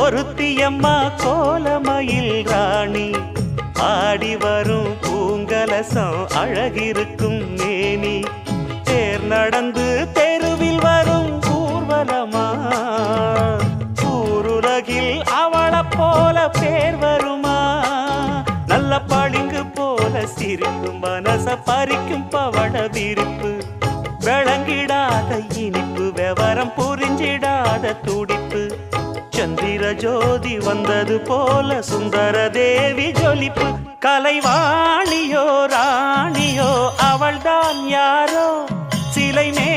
ஒருத்தியம்மா கோலமயில் ராணி ஆடி வரும் பூங்கலசம் அழகிருக்கும் மேனி தேர் நடந்து தெருவில் வரும் ஊர்வலமா ஊருலகில் அவளை போல பேர் வருமா நல்ல பளிங்கு போல சிரிக்கும் மனச பறிக்கும் பவள விரிப்பு விளங்கிடாத இனிப்பு விவரம் புரிஞ்சிடாத துடிப்பு சந்திர ஜோதி வந்தது போல சுந்தர தேவி ஜொலிப்பு கலைவாணியோ ராணியோ அவள்தான் யாரோ சிலை மே